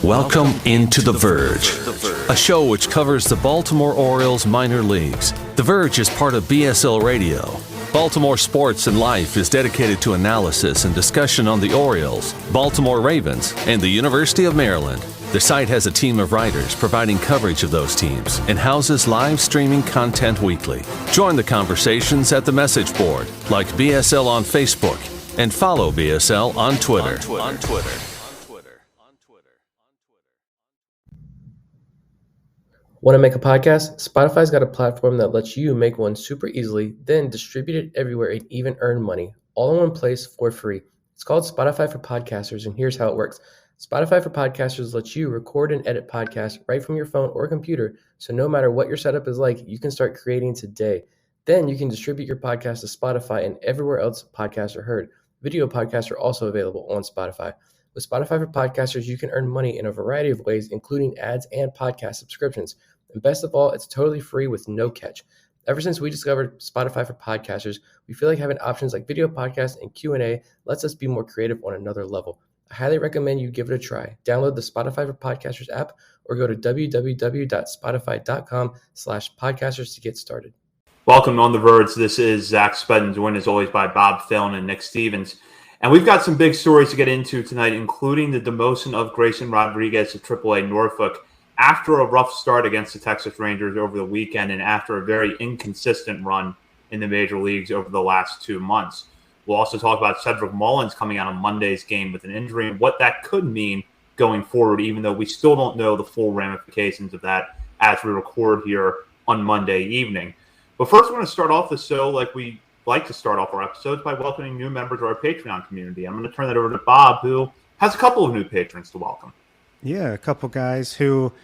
Welcome into The Verge, a show which covers the Baltimore Orioles minor leagues. The Verge is part of BSL Radio. Baltimore Sports and Life is dedicated to analysis and discussion on the Orioles, Baltimore Ravens, and the University of Maryland. The site has a team of writers providing coverage of those teams and houses live streaming content weekly. Join the conversations at the message board, like BSL on Facebook, and follow BSL on Twitter. Want to make a podcast? Spotify's got a platform that lets you make one super easily, then distribute it everywhere and even earn money, all in one place for free. It's called Spotify for Podcasters, and here's how it works. Spotify for Podcasters lets you record and edit podcasts right from your phone or computer, so no matter what your setup is like, you can start creating today. Then you can distribute your podcast to Spotify and everywhere else podcasts are heard. Video podcasts are also available on Spotify. With Spotify for Podcasters, you can earn money in a variety of ways, including ads and podcast subscriptions. And best of all, it's totally free with no catch. Ever since we discovered Spotify for Podcasters, we feel like having options like video podcasts and Q&A lets us be more creative on another level. I highly recommend you give it a try. Download the Spotify for Podcasters app or go to www.spotify.com/podcasters to get started. Welcome on The Verge. This is Zach Spedden, joined as always by Bob Phelan and Nick Stevens. And we've got some big stories to get into tonight, including the demotion of Grayson Rodriguez of AAA Norfolk after a rough start against the Texas Rangers over the weekend and after a very inconsistent run in the major leagues over the last 2 months. We'll also talk about Cedric Mullins coming out of Monday's game with an injury and what that could mean going forward, even though we still don't know the full ramifications of that as we record here on Monday evening. But first, we're going to start off the show like we like to start off our episodes by welcoming new members of our Patreon community. I'm going to turn that over to Bob, who has a couple of new patrons to welcome. Yeah, a couple guys who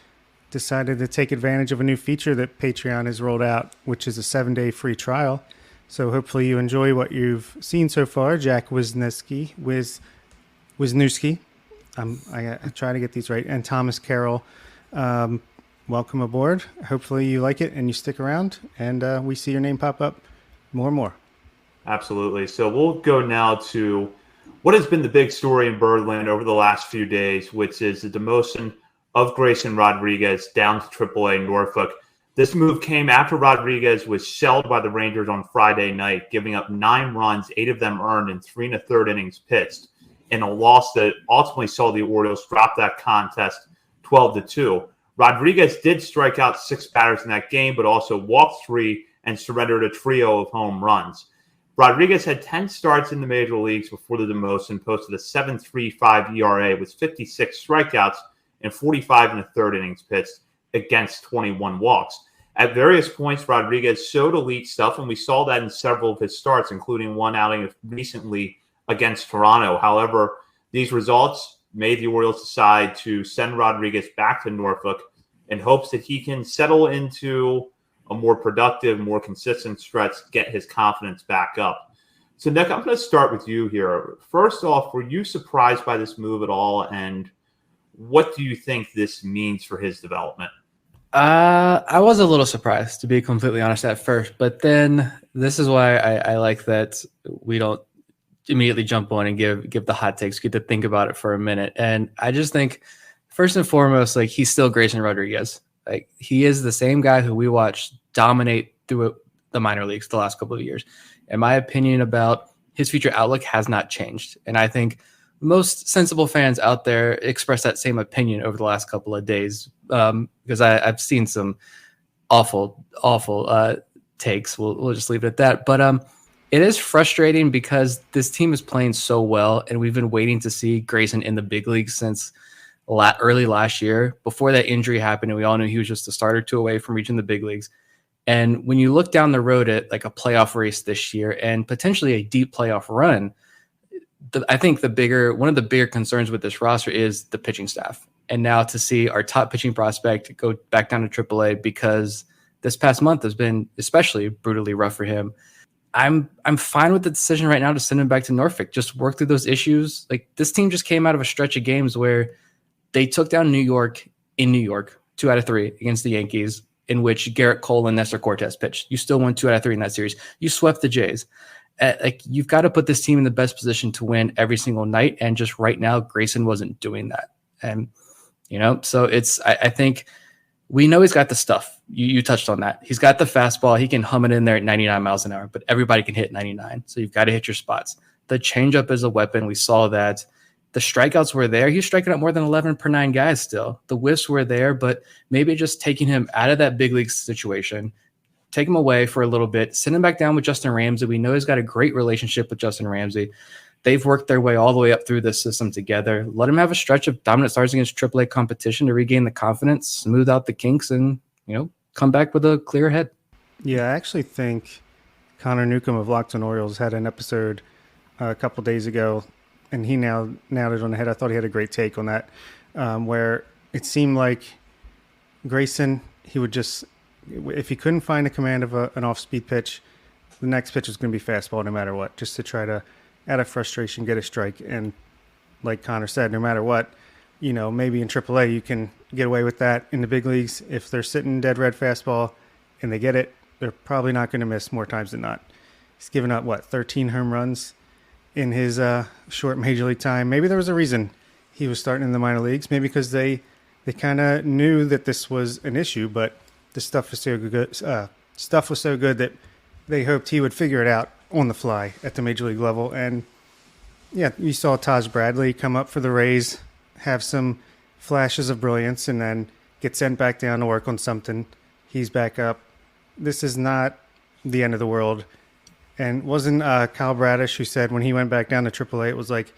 decided to take advantage of a new feature that Patreon has rolled out, which is a 7-day free trial. So hopefully you enjoy what you've seen so far. Jack Wisniewski, I try to get these right, and Thomas Carroll. Welcome aboard. Hopefully you like it and you stick around, and we see your name pop up more and more. Absolutely. So we'll go now to what has been the big story in Birdland over the last few days, which is the demotion of Grayson Rodriguez down to AAA Norfolk. This move came after Rodriguez was shelled by the Rangers on Friday night, giving up 9 runs, 8 of them earned in 3 1/3 innings pitched, in a loss that ultimately saw the Orioles drop that contest 12-2. Rodriguez did strike out 6 batters in that game, but also walked 3 and surrendered a trio of home runs. Rodriguez had 10 starts in the major leagues before the demotion, posted a 7.35 ERA with 56 strikeouts and 45 1/3 innings pitched against 21 walks. At various points, Rodriguez showed elite stuff, and we saw that in several of his starts, including one outing recently against Toronto. However, these results made the Orioles decide to send Rodriguez back to Norfolk in hopes that he can settle into a more productive, more consistent stretch, get his confidence back up. So, Nick, I'm going to start with you here. First off, were you surprised by this move at all, and what do you think this means for his development? I was a little surprised, to be completely honest, at first. But then this is why I like that we don't immediately jump on and give the hot takes. Get to think about it for a minute. And I just think, first and foremost, like, he's still Grayson Rodriguez. Like, he is the same guy who we watched dominate through the minor leagues the last couple of years. And my opinion about his future outlook has not changed. And I think most sensible fans out there express that same opinion over the last couple of days, because I've seen some awful takes. We'll just leave it at that. But it is frustrating because this team is playing so well, and we've been waiting to see Grayson in the big leagues since early last year, before that injury happened, and we all knew he was just a start or two away from reaching the big leagues. And when you look down the road at like a playoff race this year and potentially a deep playoff run, I think one of the bigger concerns with this roster is the pitching staff. And now to see our top pitching prospect go back down to AAA because this past month has been especially brutally rough for him. I'm fine with the decision right now to send him back to Norfolk. Just work through those issues. Like, this team just came out of a stretch of games where they took down New York in New York, 2 out of 3 against the Yankees, in which Garrett Cole and Nestor Cortez pitched. You still won 2 out of 3 in that series. You swept the Jays. like you've got to put this team in the best position to win every single night. And just right now, Grayson wasn't doing that. And, so I think we know he's got the stuff. You touched on that. He's got the fastball. He can hum it in there at 99 miles an hour, but everybody can hit 99. So you've got to hit your spots. The changeup is a weapon. We saw that. The strikeouts were there. He's striking out more than 11 per 9 guys still. The whiffs were there, but maybe just taking him out of that big league situation, take him away for a little bit, send him back down with Justin Ramsey. We know he's got a great relationship with Justin Ramsey. They've worked their way all the way up through this system together. Let him have a stretch of dominant starts against AAA competition to regain the confidence, smooth out the kinks, and, come back with a clear head. Yeah, I actually think Connor Newcomb of Locked on Orioles had an episode a couple days ago, and he nailed it on the head. I thought he had a great take on that, where it seemed like Grayson, he would just, if he couldn't find a command of an off-speed pitch, the next pitch was going to be fastball no matter what, just to try to, out of frustration, get a strike. And like Connor said, no matter what, maybe in AAA you can get away with that. In the big leagues, if they're sitting dead red fastball and they get it, they're probably not going to miss more times than not. He's given up, 13 home runs in his short major league time. Maybe there was a reason he was starting in the minor leagues, maybe because they kind of knew that this was an issue, but the stuff was so good. Stuff was so good that they hoped he would figure it out on the fly at the major league level. And yeah, you saw Taj Bradley come up for the Rays, have some flashes of brilliance, and then get sent back down to work on something. He's back up. This is not the end of the world. And wasn't Kyle Bradish who said when he went back down to AAA, it was like,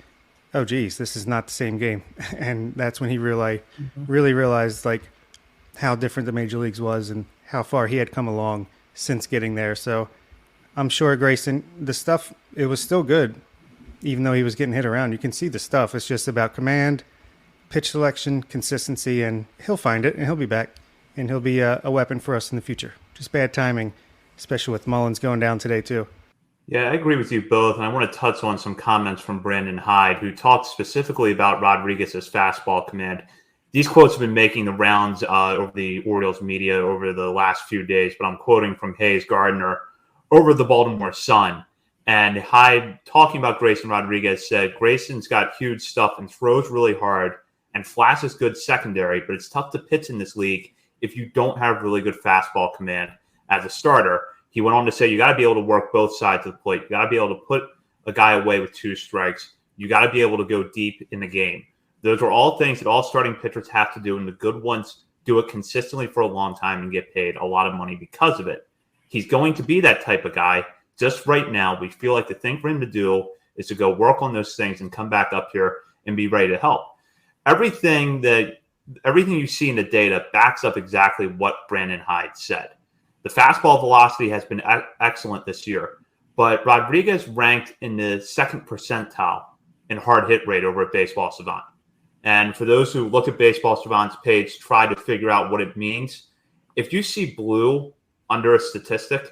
oh, geez, this is not the same game. And that's when he really realized how different the major leagues was and how far he had come along since getting there. So I'm sure Grayson, the stuff, it was still good, even though he was getting hit around. You can see the stuff. It's just about command, pitch selection, consistency, and he'll find it, and he'll be back, and he'll be a weapon for us in the future. Just bad timing, especially with Mullins going down today, too. Yeah, I agree with you both, and I want to touch on some comments from Brandon Hyde, who talked specifically about Rodriguez's fastball command. These quotes have been making the rounds over the Orioles media over the last few days, but I'm quoting from Hayes Gardner over the Baltimore Sun. And Hyde, talking about Grayson Rodriguez, said, Grayson's got huge stuff and throws really hard and flashes good secondary, but it's tough to pitch in this league if you don't have really good fastball command as a starter. He went on to say you got to be able to work both sides of the plate. You got to be able to put a guy away with 2 strikes. You got to be able to go deep in the game. Those are all things that all starting pitchers have to do, and the good ones do it consistently for a long time and get paid a lot of money because of it. He's going to be that type of guy. Just right now, we feel like the thing for him to do is to go work on those things and come back up here and be ready to help. Everything you see in the data backs up exactly what Brandon Hyde said. The fastball velocity has been excellent this year, but Rodriguez ranked in the 2nd percentile in hard hit rate over at Baseball Savant. And for those who look at Baseball Savant's page, try to figure out what it means. If you see blue under a statistic,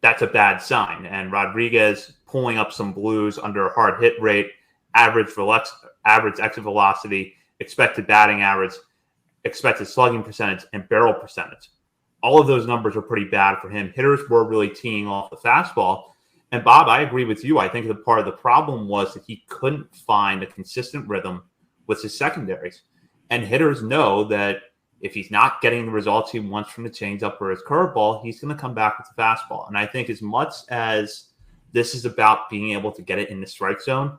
that's a bad sign. And Rodriguez pulling up some blues under hard hit rate, average exit velocity, expected batting average, expected slugging percentage, and barrel percentage. All of those numbers are pretty bad for him. Hitters were really teeing off the fastball. And Bob, I agree with you. I think that part of the problem was that he couldn't find a consistent rhythm with his secondaries. And hitters know that if he's not getting the results he wants from the changeup or his curveball, he's going to come back with the fastball. And I think as much as this is about being able to get it in the strike zone,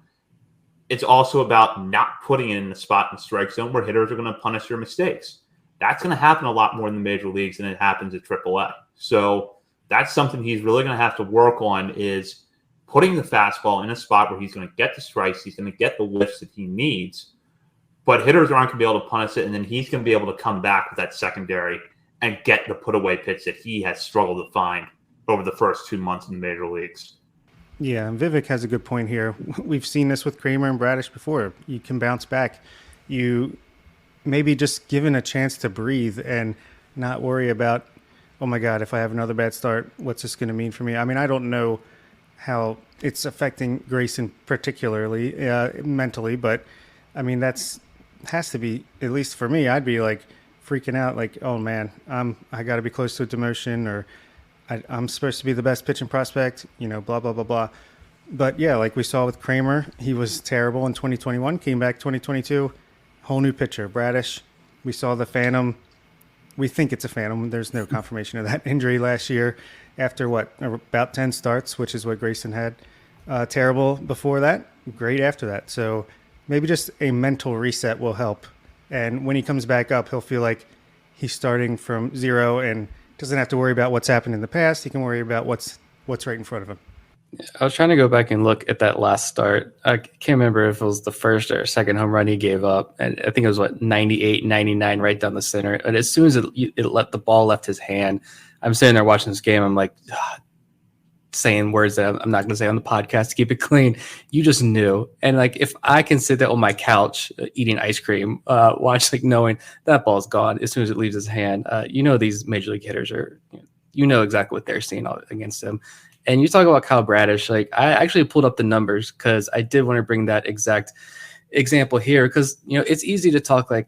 it's also about not putting it in the spot in the strike zone where hitters are going to punish your mistakes. That's going to happen a lot more in the major leagues than it happens at AAA. So that's something he's really going to have to work on, is putting the fastball in a spot where he's going to get the strikes, he's going to get the lifts that he needs, but hitters aren't going to be able to punish it, and then he's going to be able to come back with that secondary and get the put-away pitch that he has struggled to find over the first 2 months in the major leagues. Yeah, and Vivek has a good point here. We've seen this with Kramer and Bradish before. You can bounce back. You maybe just given a chance to breathe and not worry about, oh my God, if I have another bad start, what's this going to mean for me? I mean, I don't know how it's affecting Grayson particularly mentally, but I mean, has to be, at least for me, I'd be like freaking out, like, oh man, I got to be close to a demotion, or I'm supposed to be the best pitching prospect, blah, blah, blah, blah. But yeah, like we saw with Kramer, he was terrible in 2021, came back 2022, whole new pitcher. Bradish, we saw the phantom. We think it's a phantom. There's no confirmation of that injury last year after about 10 starts, which is what Grayson had. Terrible before that, great after that. So maybe just a mental reset will help. And when he comes back up, he'll feel like he's starting from zero and doesn't have to worry about what's happened in the past. He can worry about what's right in front of him. I was trying to go back and look at that last start. I can't remember if it was the first or second home run he gave up. And I think it was 98, 99 right down the center. And as soon as the ball left his hand, I'm sitting there watching this game. I'm like, saying words that I'm not going to say on the podcast to keep it clean. You just knew. And like, if I can sit there on my couch eating ice cream, knowing that ball's gone as soon as it leaves his hand, these major league hitters are, exactly what they're seeing against him. And you talk about Kyle Bradish, like I actually pulled up the numbers because I did want to bring that exact example here because, it's easy to talk like,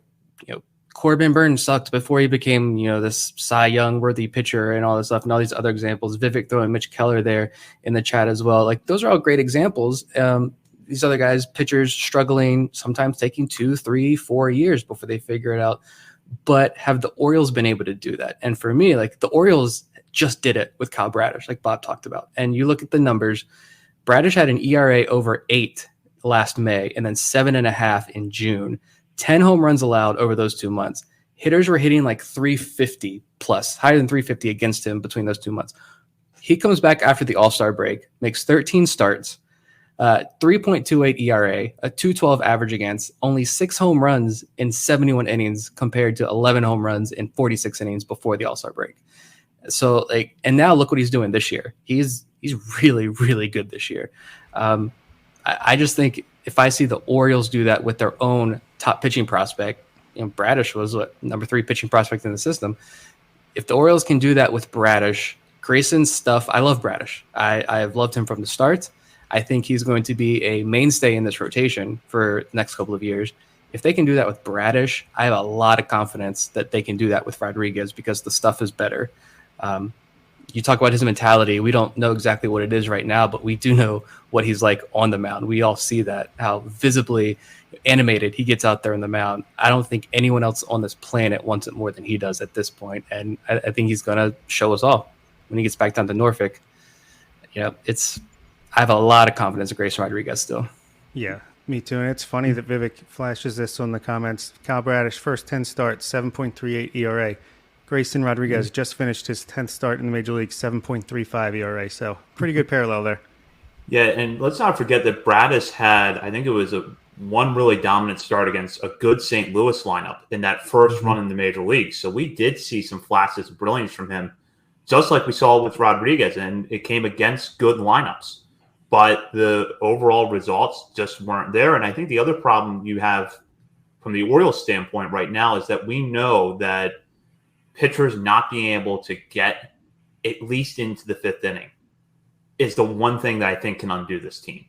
Corbin Burns sucked before he became, this Cy Young worthy pitcher and all this stuff and all these other examples. Vivek throwing Mitch Keller there in the chat as well. Like those are all great examples. These other guys, pitchers struggling, sometimes taking 2, 3, 4 years before they figure it out. But have the Orioles been able to do that? And for me, like the Orioles just did it with Kyle Bradish, like Bob talked about. And you look at the numbers, Bradish had an ERA over 8 last May and then 7.5 in June. 10 home runs allowed over those 2 months. Hitters were hitting like 350 plus, higher than 350 against him between those 2 months. He comes back after the All-Star break, makes 13 starts, 3.28 ERA, a 212 average against, only 6 home runs in 71 innings compared to 11 home runs in 46 innings before the All-Star break. So and now look what he's doing this year. He's really, really good this year. I just think if I see the Orioles do that with their own top pitching prospect, Bradish was number 3 pitching prospect in the system. If the Orioles can do that with Bradish, Grayson's stuff, I love Bradish. I have loved him from the start. I think he's going to be a mainstay in this rotation for the next couple of years. If they can do that with Bradish, I have a lot of confidence that they can do that with Rodriguez because the stuff is better. You talk about his mentality. We don't know exactly what it is right now, but we do know what he's like on the mound. We all see that, how visibly animated he gets out there on the mound. I don't think anyone else on this planet wants it more than he does at this point. And I think he's going to show us all when he gets back down to Norfolk. I have a lot of confidence in Grayson Rodriguez still. Yeah, me too. And it's funny that Vivek flashes this on the comments. Kyle Bradish, first 10 starts, 7.38 ERA. Grayson Rodriguez just finished his 10th start in the Major League, 7.35 ERA. So pretty good parallel there. Yeah, and let's not forget that Bradish had, I think it was one really dominant start against a good St. Louis lineup in that first run in the Major League. So we did see some flashes of brilliance from him, just like we saw with Rodriguez, and it came against good lineups. But the overall results just weren't there. And I think the other problem you have from the Orioles standpoint right now is that we know that pitchers not being able to get at least into the 5th inning is the one thing that I think can undo this team.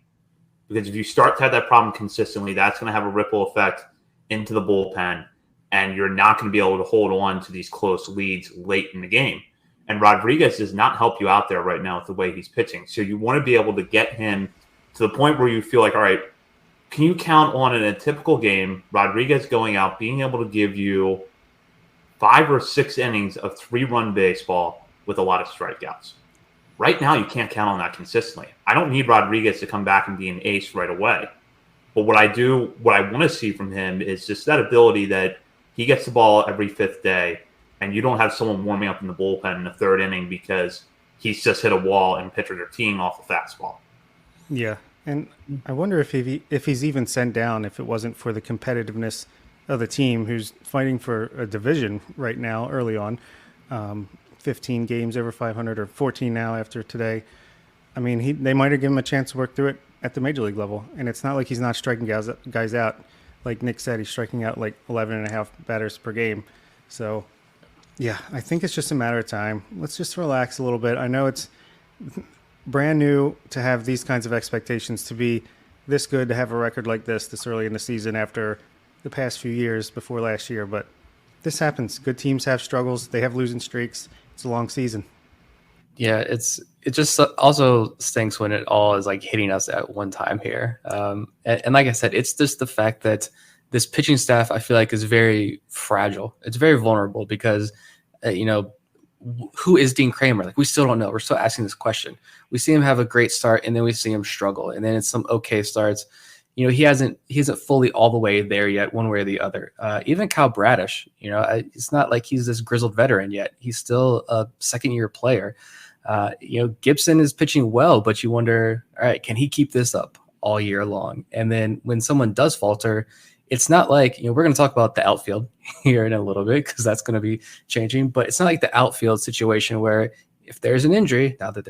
Because if you start to have that problem consistently, that's going to have a ripple effect into the bullpen, and you're not going to be able to hold on to these close leads late in the game. And Rodriguez does not help you out there right now with the way he's pitching. So you want to be able to get him to the point where you feel like, all right, can you count on in a typical game, Rodriguez going out, being able to give you 5 or 6 innings of 3-run baseball with a lot of strikeouts? Right now, you can't count on that consistently. I don't need Rodriguez to come back and be an ace right away. But what I want to see from him is just that ability that he gets the ball every 5th day, and you don't have someone warming up in the bullpen in the 3rd inning because he's just hit a wall and pitchers are teeing off a fastball. Yeah, and I wonder if he's even sent down if it wasn't for the competitiveness of the team who's fighting for a division right now early on. 15 games over 500 or 14 now after today. I mean, they might have given him a chance to work through it at the major league level. And it's not like he's not striking guys out. Like Nick said, he's striking out like 11 and a half batters per game. So, yeah, I think it's just a matter of time. Let's just relax a little bit. I know it's brand new to have these kinds of expectations, to be this good, to have a record like this early in the season after the past few years before last year. But this happens. Good teams have struggles. They have losing streaks. It's a long season. Yeah, it just also stinks when it all is like hitting us at one time here. And like I said, it's just the fact that this pitching staff, I feel like, is very fragile. It's very vulnerable because, who is Dean Kramer? Like, we still don't know. We're still asking this question. We see him have a great start, and then we see him struggle, and then it's some okay starts. He isn't fully all the way there yet, one way or the other. Even Kyle Bradish, it's not like he's this grizzled veteran yet. He's still a second-year player. Gibson is pitching well, but you wonder, all right, can he keep this up all year long? And then when someone does falter, it's not like, we're going to talk about the outfield here in a little bit because that's going to be changing, but it's not like the outfield situation where if there's an injury, now that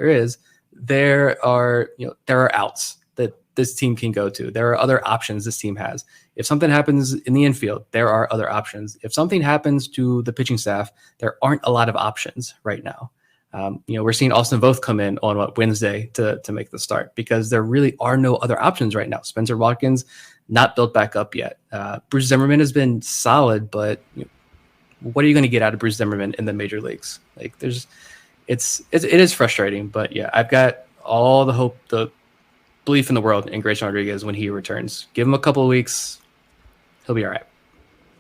there are outs that this team can go to. There are other options this team has. If something happens in the infield, there are other options. If something happens to the pitching staff, there aren't a lot of options right now. We're seeing Austin Voth come in on Wednesday to make the start because there really are no other options right now. Spencer Watkins not built back up yet. Bruce Zimmerman has been solid, but what are you going to get out of Bruce Zimmerman in the major leagues? Like it is frustrating, but yeah, I've got all the hope, the belief in the world in Grayson Rodriguez when he returns. Give him a couple of weeks, he'll be all right.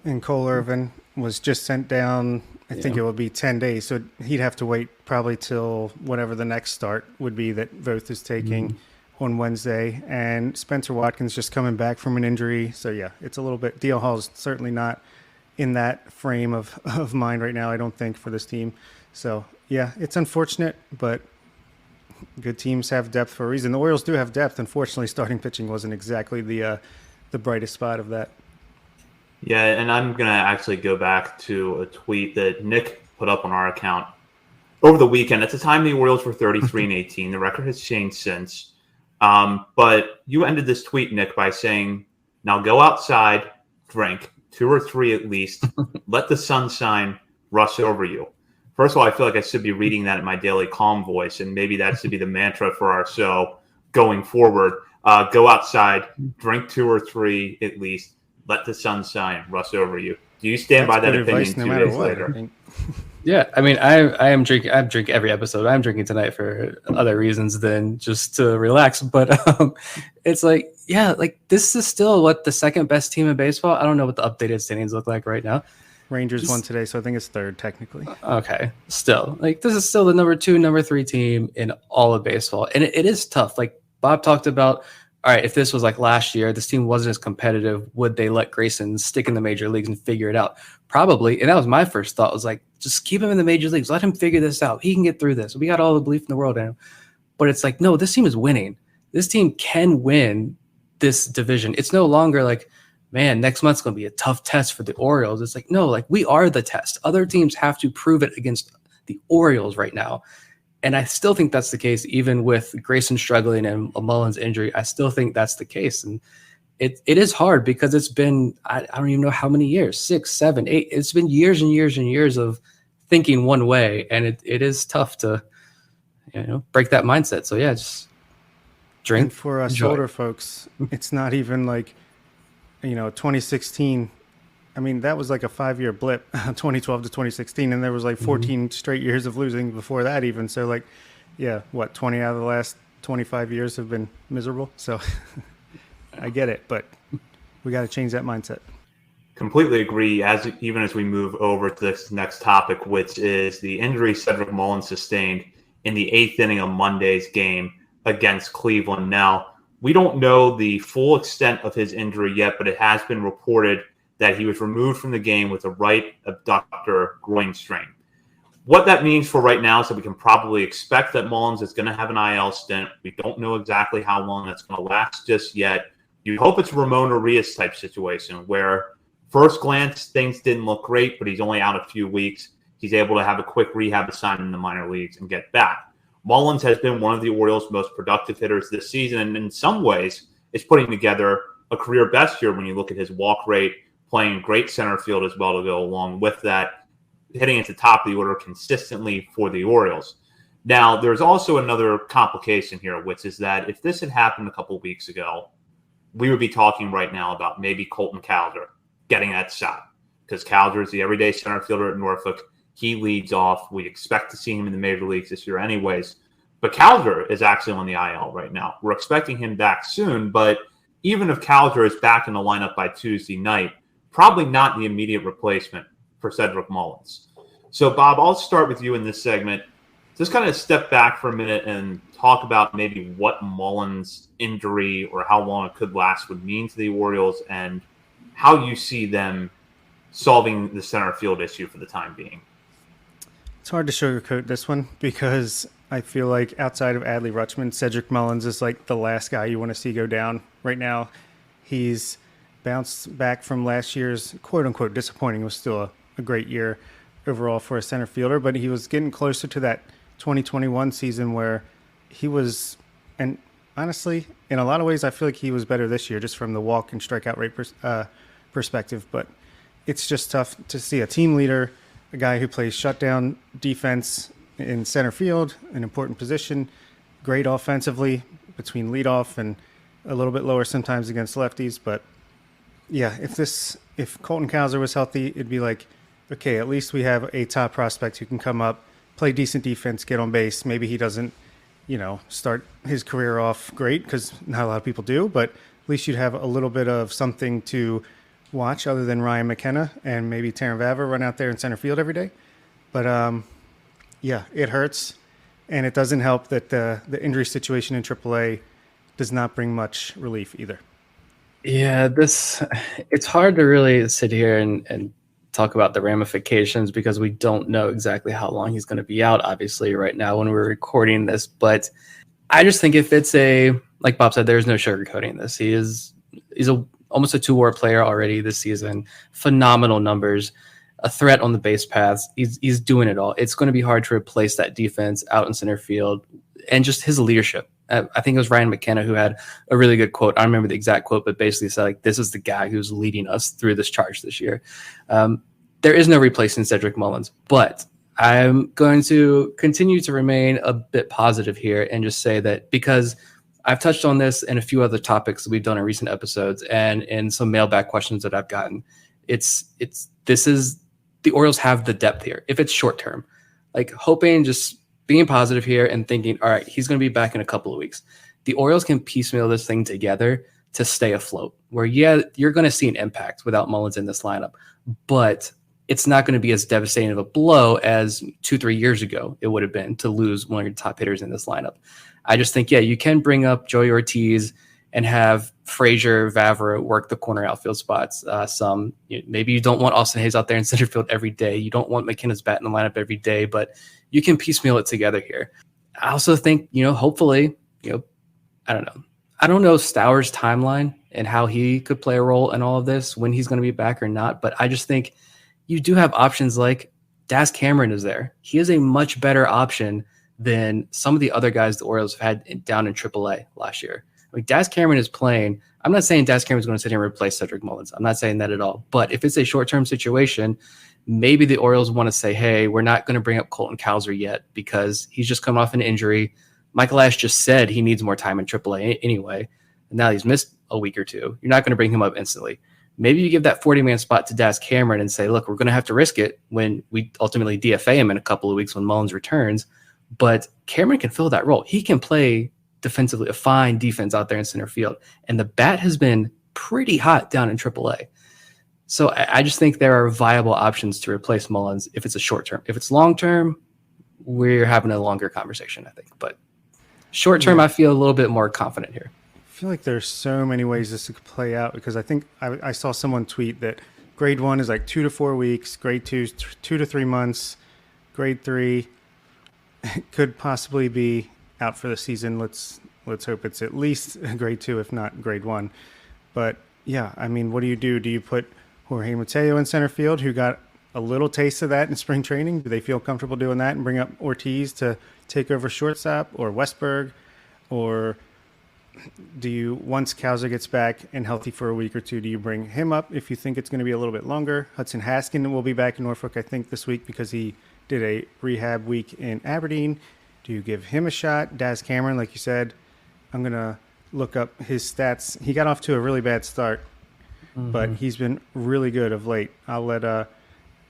And Cole Irvin was just sent down. I think it will be 10 days. So he'd have to wait probably till whatever the next start would be that Voth is taking on Wednesday. And Spencer Watkins just coming back from an injury. So, yeah, it's a little bit. DL Hall's certainly not in that frame of mind right now, I don't think, for this team. So, yeah, it's unfortunate, but good teams have depth for a reason. The Orioles do have depth. Unfortunately, starting pitching wasn't exactly the brightest spot of that. Yeah, and I'm going to actually go back to a tweet that Nick put up on our account over the weekend. At the time, the Orioles were 33-18. The record has changed since. But you ended this tweet, Nick, by saying, now go outside, drink, 2 or 3 at least, let the sunshine rush over you. First of all, I feel like I should be reading that in my daily calm voice, and maybe that should be the mantra for our show going forward. Go outside, drink 2 or 3 at least, let the sunshine rush over you. Do you stand by that opinion 2 days later? Yeah, I mean, I am drinking. I drink every episode. I'm drinking tonight for other reasons than just to relax. But it's like, yeah, like this is still what the second best team in baseball. I don't know what the updated standings look like right now. Rangers won today, so I think it's third technically. Okay, still, like this is still the number 2, number 3 team in all of baseball, and it is tough. Like Bob talked about. All right, if this was like last year, this team wasn't as competitive, would they let Grayson stick in the major leagues and figure it out? Probably. And that was my first thought, was like, just keep him in the major leagues. Let him figure this out. He can get through this. We got all the belief in the world in him. But it's like, no, this team is winning. This team can win this division. It's no longer like, man, next month's going to be a tough test for the Orioles. It's like, no, like we are the test. Other teams have to prove it against the Orioles right now. And I still think that's the case, even with Grayson struggling and a Mullins injury. I still think that's the case. And it is hard because it's been, I don't even know how many years, 6, 7, 8. It's been years and years and years of thinking one way. And it is tough to, break that mindset. So, yeah, just drink. And for us older folks, it's not even like, 2016. I mean, that was like a 5-year blip, 2012 to 2016, and there was like 14 straight years of losing before that even. So like, 20 out of the last 25 years have been miserable. So I get it, but we got to change that mindset. Completely agree. Even as we move over to this next topic, which is the injury Cedric Mullins sustained in the 8th inning of Monday's game against Cleveland. Now, we don't know the full extent of his injury yet, but it has been reported that he was removed from the game with a right abductor groin strain. What that means for right now is that we can probably expect that Mullins is going to have an IL stint. We don't know exactly how long that's going to last just yet. You hope it's a Ramon Urias type situation where first glance things didn't look great, but he's only out a few weeks. He's able to have a quick rehab assignment in the minor leagues and get back. Mullins has been one of the Orioles' most productive hitters this season, and in some ways is putting together a career best here when you look at his walk rate, playing great center field as well to go along with that, hitting at the top of the order consistently for the Orioles. Now, there's also another complication here, which is that if this had happened a couple of weeks ago, we would be talking right now about maybe Colton Cowser getting that shot, because Cowser is the everyday center fielder at Norfolk. He leads off. We expect to see him in the major leagues this year anyways. But Calder is actually on the IL right now. We're expecting him back soon, but even if Calder is back in the lineup by Tuesday night, probably not the immediate replacement for Cedric Mullins. So, Bob, I'll start with you in this segment. Just kind of step back for a minute and talk about maybe what Mullins' injury or how long it could last would mean to the Orioles and how you see them solving the center field issue for the time being. It's hard to sugarcoat this one because I feel like outside of Adley Rutschman, Cedric Mullins is like the last guy you want to see go down right now. He's bounced back from last year's quote-unquote disappointing. It was still a great year overall for a center fielder, but he was getting closer to that 2021 season where he was, and honestly, in a lot of ways, I feel like he was better this year just from the walk and strikeout rate perspective. But it's just tough to see a team leader, a guy who plays shutdown defense in center field, an important position, great offensively between leadoff and a little bit lower sometimes against lefties. But yeah, if Colton Cowser was healthy, it'd be like, okay, at least we have a top prospect who can come up, play decent defense, get on base. Maybe he doesn't, start his career off great because not a lot of people do, but at least you'd have a little bit of something to watch other than Ryan McKenna and maybe Taron Vavra run out there in center field every day. But yeah, it hurts, and it doesn't help that the injury situation in AAA does not bring much relief either. Yeah, it's hard to really sit here and talk about the ramifications because we don't know exactly how long he's going to be out, obviously, right now when we're recording this. But I just think if it's like Bob said, there's no sugarcoating this. He's almost a 2-WAR player already this season. Phenomenal numbers, a threat on the base paths. He's doing it all. It's going to be hard to replace that defense out in center field and just his leadership. I think it was Ryan McKenna who had a really good quote. I don't remember the exact quote, but basically said, like, this is the guy who's leading us through this charge this year. There is no replacing Cedric Mullins, but I'm going to continue to remain a bit positive here and just say that because I've touched on this and a few other topics that we've done in recent episodes and in some mailbag questions that I've gotten, the Orioles have the depth here. If it's short term, like hoping, just being positive here and thinking, all right, he's going to be back in a couple of weeks. The Orioles can piecemeal this thing together to stay afloat where, yeah, you're going to see an impact without Mullins in this lineup, but it's not going to be as devastating of a blow as 2-3 years ago it would have been to lose one of your top hitters in this lineup. I just think, yeah, you can bring up Joey Ortiz and have Frazier, Vavra work the corner outfield spots. Maybe you don't want Austin Hayes out there in center field every day. You don't want McKenna's bat in the lineup every day, but you can piecemeal it together here. I also think, hopefully, I don't know. I don't know Stauer's timeline and how he could play a role in all of this, when he's going to be back or not. But I just think you do have options like Daz Cameron is there. He is a much better option than some of the other guys the Orioles have had down in AAA last year. I mean, Daz Cameron is playing. I'm not saying Daz Cameron's going to sit here and replace Cedric Mullins. I'm not saying that at all. But if it's a short-term situation, maybe the Orioles want to say, hey, we're not going to bring up Colton Cowser yet because he's just come off an injury. Michael Ash just said he needs more time in AAA anyway. And now he's missed a week or two. You're not going to bring him up instantly. Maybe you give that 40-man spot to Daz Cameron and say, look, we're going to have to risk it when we ultimately DFA him in a couple of weeks when Mullins returns. But Cameron can fill that role. He can play defensively, a fine defense out there in center field. And the bat has been pretty hot down in AAA. So I just think there are viable options to replace Mullins if it's a short term. If it's long term, we're having a longer conversation, I think. But short term, I feel a little bit more confident here. I feel like there's so many ways this could play out because I think I saw someone tweet that grade 1 is like 2 to 4 weeks, grade 2 is 2 to 3 months, grade 3 could possibly be out for the season. Let's hope it's at least grade 2, if not grade 1. But yeah, I mean, what do? Do you put Jorge Mateo in center field, who got a little taste of that in spring training? Do they feel comfortable doing that and bring up Ortiz to take over shortstop, or Westberg? Or do you, once Cowser gets back and healthy for a week or two, do you bring him up if you think it's going to be a little bit longer? Hudson Haskin will be back in Norfolk, I think, this week because he did a rehab week in Aberdeen. Do you give him a shot? Daz Cameron, like you said, I'm going to look up his stats. He got off to a really bad start, but he's been really good of late. I'll let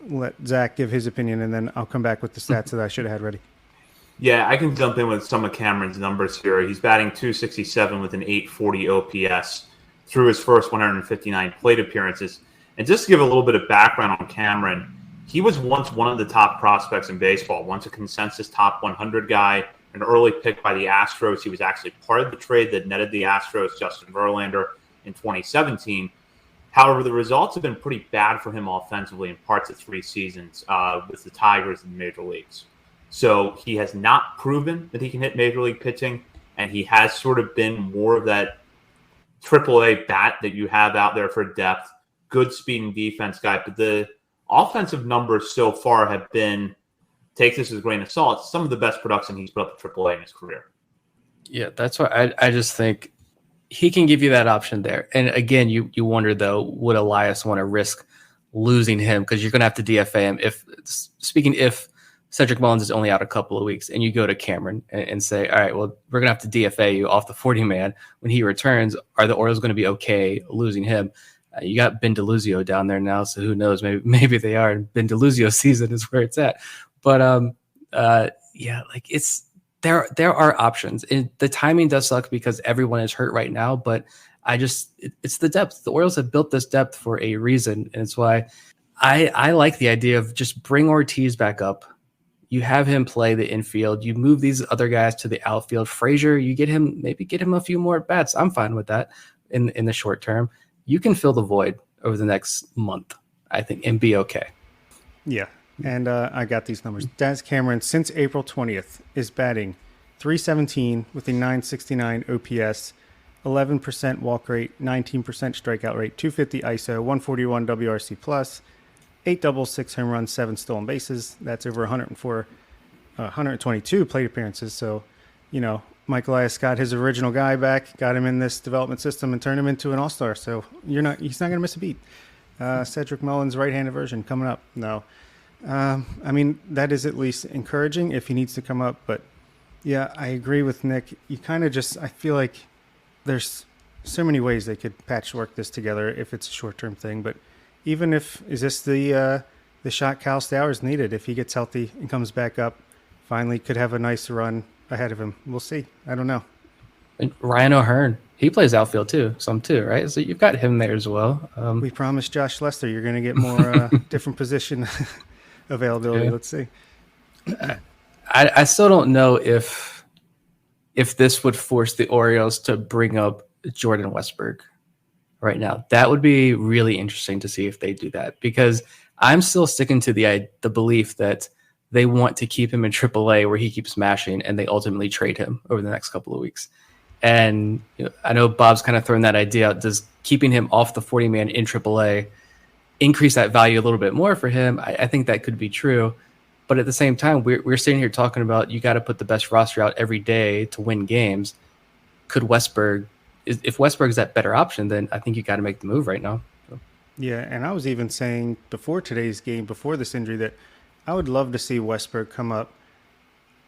let Zach give his opinion, and then I'll come back with the stats that I should have had ready. Yeah, I can jump in with some of Cameron's numbers here. He's batting .267 with an .840 OPS through his first 159 plate appearances. And just to give a little bit of background on Cameron, he was once one of the top prospects in baseball, once a consensus top 100 guy, an early pick by the Astros. He was actually part of the trade that netted the Astros Justin Verlander in 2017. However, the results have been pretty bad for him offensively in parts of 3 seasons with the Tigers in the major leagues. So he has not proven that he can hit major league pitching, and he has sort of been more of that AAA bat that you have out there for depth, good speed and defense guy. But the offensive numbers so far have been, take this as a grain of salt, some of the best production he's put up at AAA in his career. Yeah, that's why I just think he can give you that option there. And again, you wonder, though, would Elias want to risk losing him? Because you're going to have to DFA him. If Cedric Mullins is only out a couple of weeks, and you go to Cameron and say, all right, well, we're going to have to DFA you off the 40-man. When he returns, are the Orioles going to be okay losing him? You got Ben DeLuzio down there now, so who knows? Maybe they are. And Ben DeLuzio season is where it's at. But yeah, like there are options. And the timing does suck because everyone is hurt right now. But it's the depth. The Orioles have built this depth for a reason, and it's why I like the idea of just bring Ortiz back up. You have him play the infield. You move these other guys to the outfield. Frazier, you get him a few more at bats. I'm fine with that in the short term. You can fill the void over the next month, I think, and be okay. Yeah, and I got these numbers. Daz Cameron, since April 20th, is batting .317 with a .969 OPS, 11% walk rate, 19% strikeout rate, .250 ISO, 141 WRC plus, 8 doubles, 6 home runs, 7 stolen bases. That's over 122 plate appearances. So, Mike Elias got his original guy back, got him in this development system, and turned him into an all-star. So he's not going to miss a beat. Cedric Mullins, right-handed version, coming up. No. I mean, that is at least encouraging if he needs to come up. But, yeah, I agree with Nick. You kind of I feel like there's so many ways they could patchwork this together if it's a short-term thing. But even is this the shot Cal Stowers needed? If he gets healthy and comes back up, finally could have a nice run ahead of him. We'll see. I don't know. And Ryan O'Hearn, he plays outfield too, right? So you've got him there as well. We promised Josh Lester you're going to get more different position availability. Yeah. Let's see. I still don't know if this would force the Orioles to bring up Jordan Westburg right now. That would be really interesting to see if they do that, because I'm still sticking to the belief that they want to keep him in AAA where he keeps smashing, and they ultimately trade him over the next couple of weeks. And I know Bob's kind of thrown that idea out. Does keeping him off the 40-man in AAA increase that value a little bit more for him? I think that could be true. But at the same time, we're sitting here talking about you got to put the best roster out every day to win games. Could if Westberg's that better option, then I think you got to make the move right now. So. Yeah, and I was even saying before today's game, before this injury, that I would love to see Westberg come up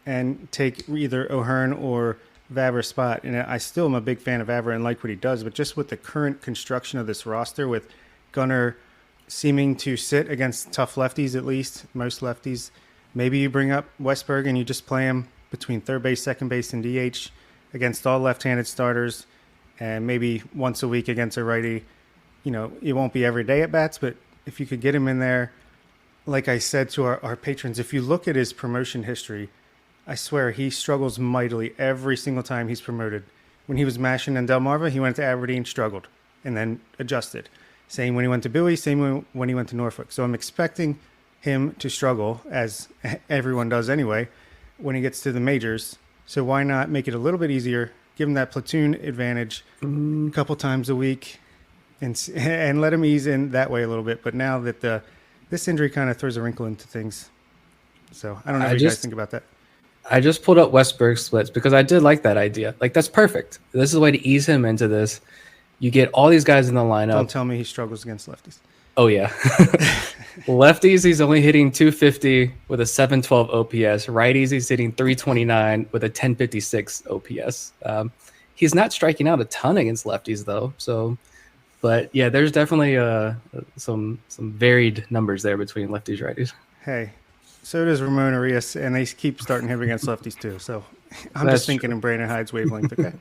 and take either O'Hearn or Vavra's spot. And I still am a big fan of Vavra and like what he does, but just with the current construction of this roster, with Gunnar seeming to sit against tough lefties, at least most lefties, maybe you bring up Westberg and you just play him between third base, second base, and DH against all left-handed starters, and maybe once a week against a righty. It won't be every day at bats, but if you could get him in there, like I said to our patrons, if you look at his promotion history, I swear he struggles mightily every single time he's promoted. When he was mashing in Delmarva, he went to Aberdeen, struggled, and then adjusted. Same when he went to Bowie, same when he went to Norfolk. So I'm expecting him to struggle, as everyone does anyway, when he gets to the majors. So why not make it a little bit easier, give him that platoon advantage a couple times a week, and let him ease in that way a little bit. But now that this injury kind of throws a wrinkle into things. So I don't know what you guys think about that. I just pulled up Westberg splits because I did like that idea. Like, that's perfect. This is a way to ease him into this. You get all these guys in the lineup. Don't tell me he struggles against lefties. Oh, yeah. Lefties, he's only hitting 250 with a 712 OPS. Righties, he's hitting 329 with a 1056 OPS. He's not striking out a ton against lefties, though. So But yeah, there's definitely some varied numbers there between lefties righties. Hey, so does Ramon Arias, and they keep starting him against lefties too. So I'm That's just thinking true. in Brandon Hyde's wavelength. Okay.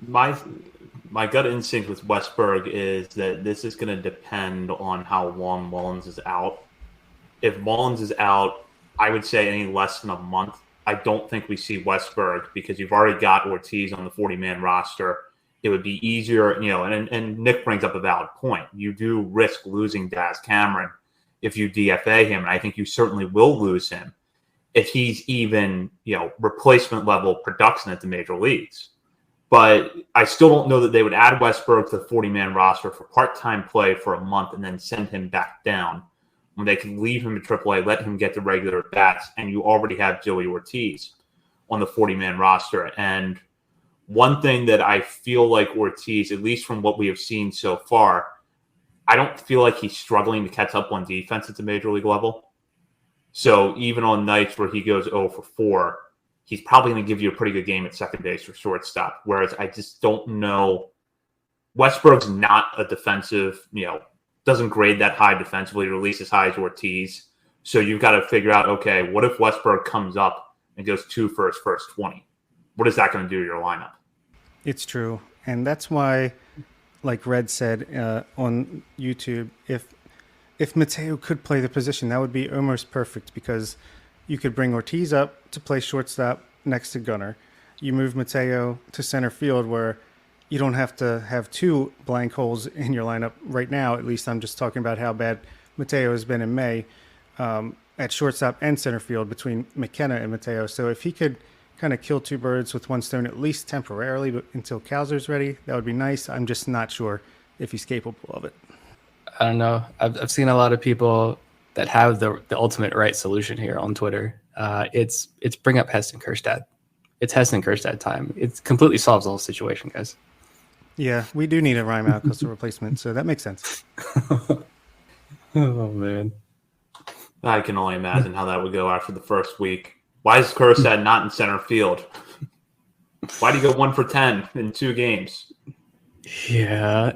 My gut instinct with Westberg is that this is going to depend on how long Mullins is out. If Mullins is out, I would say any less than a month. I don't think we see Westberg because you've already got Ortiz on the 40-man roster. It would be easier, and Nick brings up a valid point. You do risk losing Daz Cameron if you DFA him, and I think you certainly will lose him if he's even, replacement level production at the major leagues. But I still don't know that they would add Westberg to the 40-man roster for part-time play for a month and then send him back down when they can leave him at AAA, let him get the regular bats, and you already have Joey Ortiz on the 40-man roster. And one thing that I feel like Ortiz, at least from what we have seen so far, I don't feel like he's struggling to catch up on defense at the major league level. So even on nights where he goes 0 for 4, he's probably going to give you a pretty good game at second base or shortstop. Whereas I just don't know. Westberg's not a defensive, doesn't grade that high defensively, or at least as high as Ortiz. So you've got to figure out, okay, what if Westberg comes up and goes 2 for his first 20? What is that going to do to your lineup? It's true. And that's why, like Red said on YouTube, if Mateo could play the position, that would be almost perfect because you could bring Ortiz up to play shortstop next to Gunnar. You move Mateo to center field where you don't have to have 2 blank holes in your lineup right now. At least I'm just talking about how bad Mateo has been in May at shortstop and center field between McKenna and Mateo. So if he could kind of kill 2 birds with 1 stone, at least temporarily, but until Kowser's ready, that would be nice. I'm just not sure if he's capable of it. I don't know. I've seen a lot of people that have the ultimate right solution here on Twitter. It's bring up Heston Kjerstad. It's Heston Kjerstad time. It completely solves the whole situation, guys. Yeah, we do need a Ryan Mountcastle replacement, so that makes sense. Oh, man. I can only imagine how that would go after the first week. Why is Kjerstad not in center field? Why do you go 1 for 10 in 2 games? Yeah,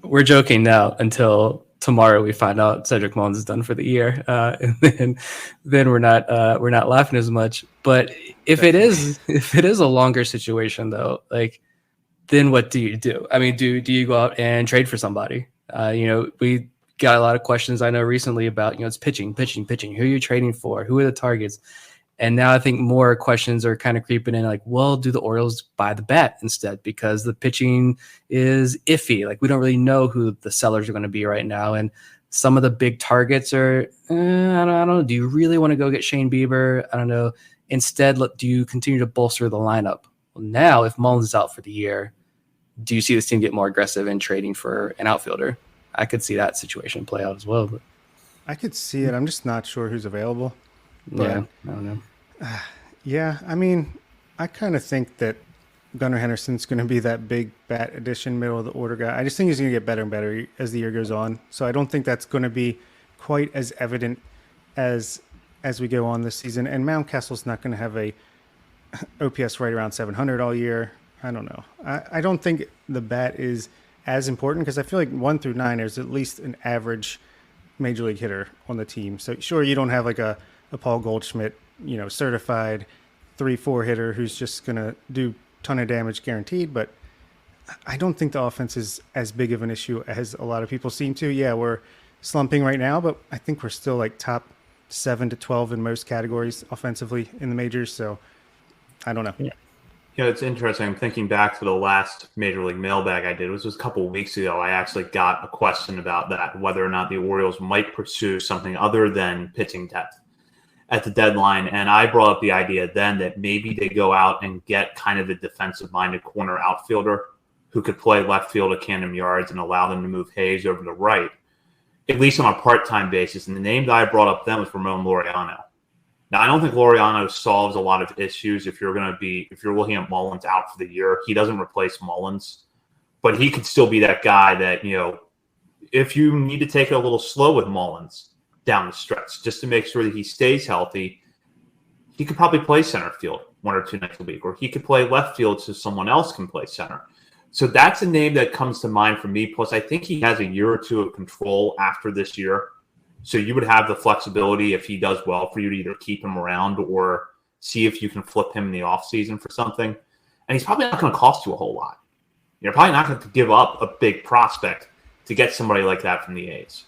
we're joking now until tomorrow we find out Cedric Mullins is done for the year, and then we're not laughing as much. But if it is a longer situation though, like, then what do you do? I mean, do you go out and trade for somebody? We got a lot of questions I know recently about, it's pitching. Who are you trading for? Who are the targets? And now I think more questions are kind of creeping in, like, well, do the Orioles buy the bat instead? Because the pitching is iffy. Like, we don't really know who the sellers are going to be right now. And some of the big targets are, I don't know. Do you really want to go get Shane Bieber? I don't know. Instead, do you continue to bolster the lineup? Well, now, if Mullins is out for the year, do you see this team get more aggressive in trading for an outfielder? I could see that situation play out as well. But I could see it. I'm just not sure who's available. But, yeah, I don't know. Yeah, I mean, I kind of think that Gunnar Henderson's going to be that big bat addition, middle of the order guy. I just think he's going to get better and better as the year goes on. So I don't think that's going to be quite as evident as we go on this season. And Mountcastle's not going to have a OPS right around 700 all year. I don't know. I don't think the bat is as important because I feel like 1 through 9 there's at least an average major league hitter on the team. So sure, you don't have like a Paul Goldschmidt, certified 3-4 hitter who's just going to do ton of damage guaranteed, but I don't think the offense is as big of an issue as a lot of people seem to. Yeah, we're slumping right now, but I think we're still like top 7 to 12 in most categories offensively in the majors. So I don't know. Yeah. It's interesting. I'm thinking back to the last Major League Mailbag I did. It was a couple of weeks ago. I actually got a question about that, whether or not the Orioles might pursue something other than pitching depth at the deadline. And I brought up the idea then that maybe they go out and get kind of a defensive-minded corner outfielder who could play left field at Camden Yards and allow them to move Hayes over to right, at least on a part-time basis. And the name that I brought up then was Ramon Laureano. Now, I don't think Laureano solves a lot of issues if you're looking at Mullins out for the year. He doesn't replace Mullins, but he could still be that guy that, if you need to take it a little slow with Mullins down the stretch, just to make sure that he stays healthy, he could probably play center field 1 or 2 nights a week, or he could play left field so someone else can play center. So that's a name that comes to mind for me. Plus, I think he has a year or two of control after this year. So you would have the flexibility if he does well for you to either keep him around or see if you can flip him in the offseason for something. And he's probably not going to cost you a whole lot. You're probably not going to give up a big prospect to get somebody like that from the A's.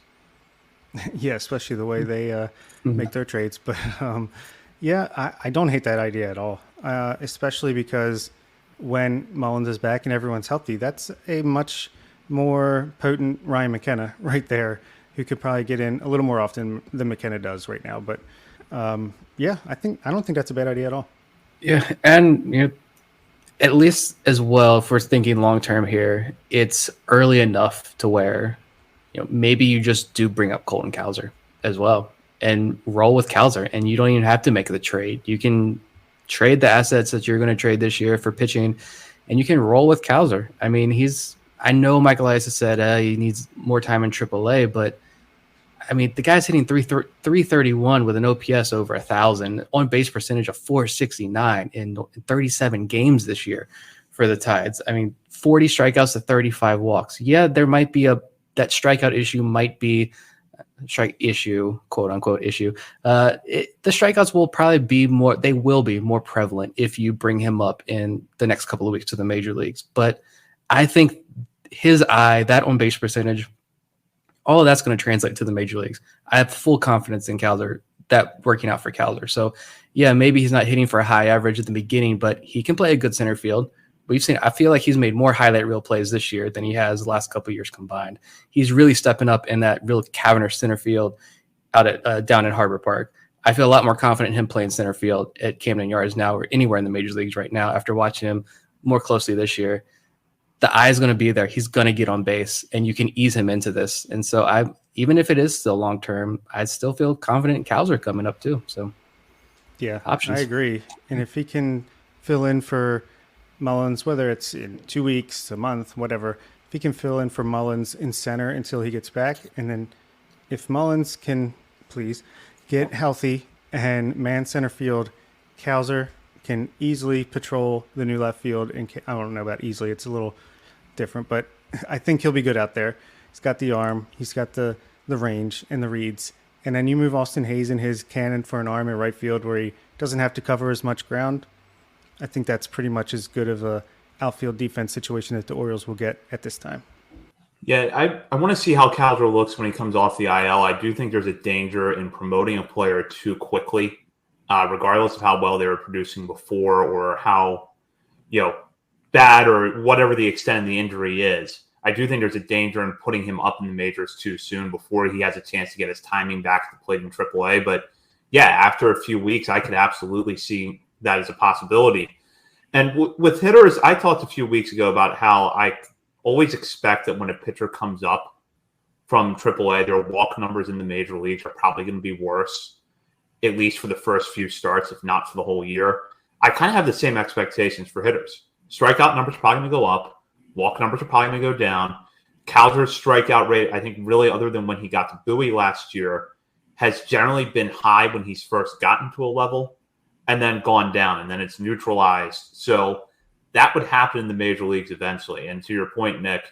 Yeah, especially the way they make their trades. But yeah, I don't hate that idea at all, especially because when Mullins is back and everyone's healthy, that's a much more potent Ryan McKenna right there, who could probably get in a little more often than McKenna does right now. But yeah, I don't think that's a bad idea at all. Yeah, and at least as well, if we're thinking long term here, it's early enough to where maybe you just do bring up Colton Cowser as well and roll with Cowser, and you don't even have to make the trade. You can trade the assets that you're going to trade this year for pitching, and you can roll with Cowser. I mean, I know Michael Elias has said he needs more time in AAA, but I mean, the guy's hitting 331 with an OPS over 1,000, on base percentage of 469 in 37 games this year for the Tides. I mean, 40 strikeouts to 35 walks. Yeah, there might be that strikeout issue might be strike issue, quote unquote issue. The strikeouts will probably be more prevalent if you bring him up in the next couple of weeks to the major leagues. But I think that on base percentage, all of that's going to translate to the major leagues. I have full confidence in Cowser, that working out for Cowser. So yeah, maybe he's not hitting for a high average at the beginning, but he can play a good center field. I feel like he's made more highlight reel plays this year than he has the last couple of years combined. He's really stepping up in that real cavernous center field out at down in Harbor Park. I feel a lot more confident in him playing center field at Camden Yards now, or anywhere in the major leagues right now after watching him more closely this year. The eye is going to be there. He's going to get on base, and you can ease him into this. And so even if it is still long term, I still feel confident in Cowser coming up too. So yeah, options. I agree. And if he can fill in for Mullins, whether it's in 2 weeks, a month, whatever, if he can fill in for Mullins in center until he gets back, and then if Mullins can please get healthy and man center field, Cowser can easily patrol the new left field. And I don't know about easily, it's a little different, but I think he'll be good out there. He's got the arm, he's got the range and the reads. And then you move Austin Hayes in his cannon for an arm in right field where he doesn't have to cover as much ground. I think that's pretty much as good of a outfield defense situation that the Orioles will get at this time. Yeah, I want to see how Cowser looks when he comes off the IL. I do think there's a danger in promoting a player too quickly, regardless of how well they were producing before or how bad or whatever the extent of the injury is. I do think there's a danger in putting him up in the majors too soon before he has a chance to get his timing back at the plate in AAA. But yeah, after a few weeks, I could absolutely see that as a possibility. And with hitters, I talked a few weeks ago about how I always expect that when a pitcher comes up from AAA, their walk numbers in the major leagues are probably going to be worse, at least for the first few starts, if not for the whole year. I kind of have the same expectations for hitters. Strikeout numbers are probably going to go up. Walk numbers are probably going to go down. Cowser's strikeout rate, I think really other than when he got to Bowie last year, has generally been high when he's first gotten to a level and then gone down, and then it's neutralized. So that would happen in the major leagues eventually. And to your point, Nick,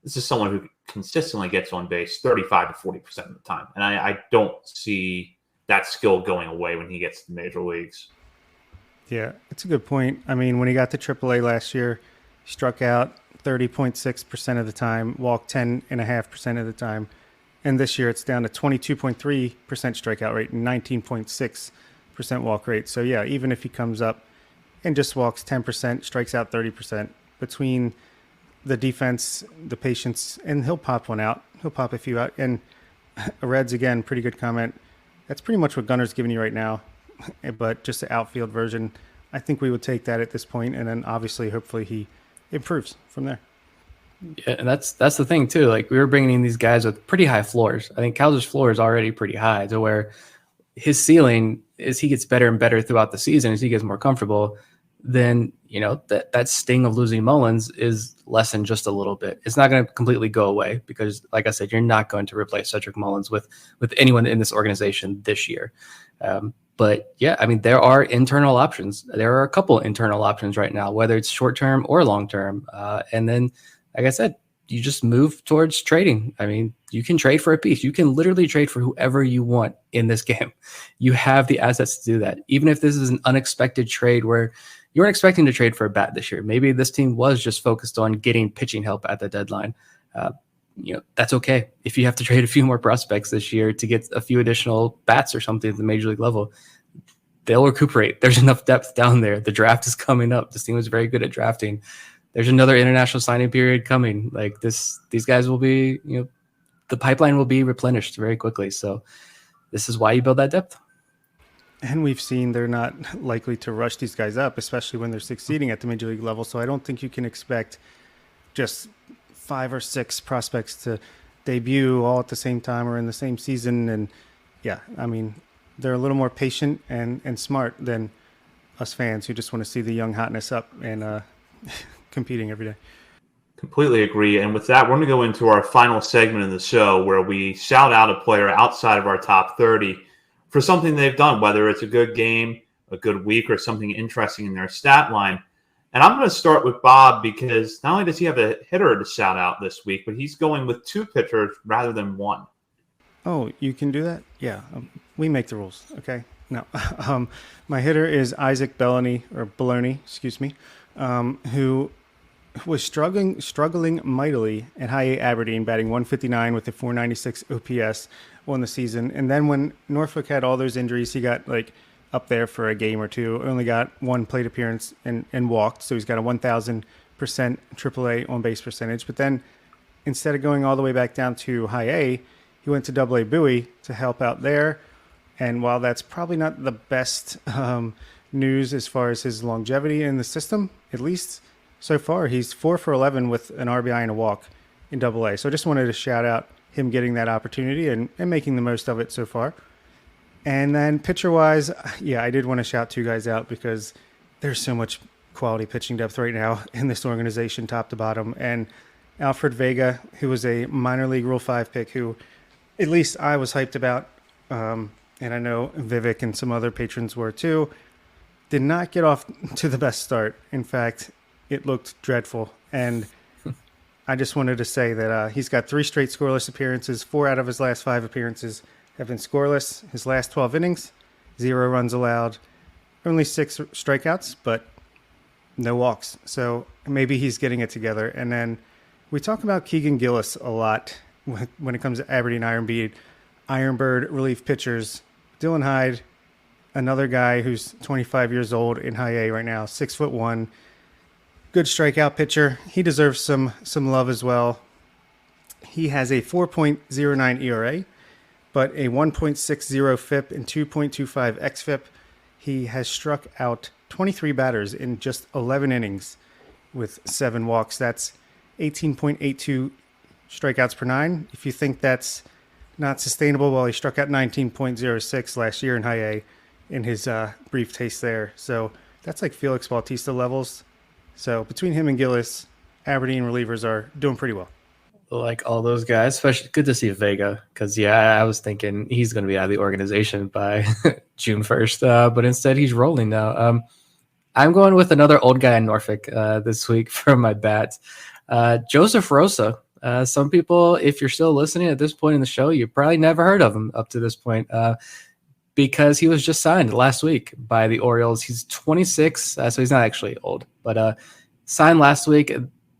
this is someone who consistently gets on base 35 to 40% of the time. And I don't see that skill going away when he gets to the major leagues. Yeah, it's a good point. I mean, when he got to AAA last year, he struck out 30.6% of the time, walked 10.5% of the time. And this year it's down to 22.3% strikeout rate and 19.6% walk rate. So yeah, even if he comes up and just walks 10%, strikes out 30%, between the defense, the patience, and he'll pop one out. He'll pop a few out. And Reds, again, pretty good comment. That's pretty much what Gunner's giving you right now, but just the outfield version. I think we would take that at this point, and then obviously, hopefully, he improves from there. Yeah, and that's the thing too. Like, we were bringing in these guys with pretty high floors. I think Cowser's floor is already pretty high, to where his ceiling, as he gets better and better throughout the season, as he gets more comfortable, then that sting of losing Mullins is lessened just a little bit. It's not going to completely go away because, like I said, you're not going to replace Cedric Mullins with anyone in this organization this year. But yeah, I mean, there are internal options. There are a couple internal options right now, whether it's short term or long term. And then, like I said, you just move towards trading. I mean, you can trade for a piece. You can literally trade for whoever you want in this game. You have the assets to do that. Even if this is an unexpected trade where you weren't expecting to trade for a bat this year, maybe this team was just focused on getting pitching help at the deadline. That's okay. If you have to trade a few more prospects this year to get a few additional bats or something at the major league level, they'll recuperate. There's enough depth down there. The draft is coming up. This team was very good at drafting. There's another international signing period coming. Like these guys will be, the pipeline will be replenished very quickly. So this is why you build that depth. And we've seen they're not likely to rush these guys up, especially when they're succeeding at the major league level. So I don't think you can expect just 5 or 6 prospects to debut all at the same time or in the same season. And yeah, I mean, they're a little more patient and smart than us fans who just want to see the young hotness up and competing every day. Completely agree. And with that, we're going to go into our final segment of the show where we shout out a player outside of our top 30 for something they've done, whether it's a good game, a good week, or something interesting in their stat line. And I'm going to start with Bob because not only does he have a hitter to shout out this week, but he's going with 2 pitchers rather than 1. Oh, you can do that? Yeah, we make the rules. Okay. No, my hitter is Isaac Bellany, who was struggling mightily at high A Aberdeen, batting 159 with a 496 OPS on the season. And then when Norfolk had all those injuries, he got up there for a game or two, only got 1 plate appearance and walked. So he's got a 1,000% AAA on base percentage. But then instead of going all the way back down to high A, he went to Double A Bowie to help out there. And while that's probably not the best news as far as his longevity in the system, at least so far, he's 4 for 11 with an RBI and a walk in Double A. So I just wanted to shout out him getting that opportunity and making the most of it so far. And then pitcher-wise, yeah, I did want to shout 2 guys out because there's so much quality pitching depth right now in this organization, top to bottom. And Alfred Vega, who was a minor league Rule 5 pick, who at least I was hyped about, and I know Vivek and some other patrons were too, did not get off to the best start. In fact, it looked dreadful. And I just wanted to say that he's got 3 straight scoreless appearances. 4 out of his last 5 appearances have been scoreless. His last 12 innings, 0 runs allowed, only 6 strikeouts, but no walks. So maybe he's getting it together. And then we talk about Keegan Gillis a lot when it comes to Aberdeen Ironbird relief pitchers. Dylan Hyde, another guy who's 25 years old in high A right now, 6'1", good strikeout pitcher. He deserves some love as well. He has a 4.09 ERA, but a 1.60 FIP and 2.25 xFIP. He has struck out 23 batters in just 11 innings with 7 walks. That's 18.82 strikeouts per 9. If you think that's not sustainable, well, he struck out 19.06 last year in high A in his brief taste there. So that's like Felix Bautista levels. So between him and Gillis, Aberdeen relievers are doing pretty well. Like all those guys, especially good to see Vega because, I was thinking he's going to be out of the organization by June 1st, but instead he's rolling now. I'm going with another old guy in Norfolk this week for my bats, Joseph Rosa. Some people, if you're still listening at this point in the show, you probably never heard of him up to this point because he was just signed last week by the Orioles. He's 26, so he's not actually old, but signed last week.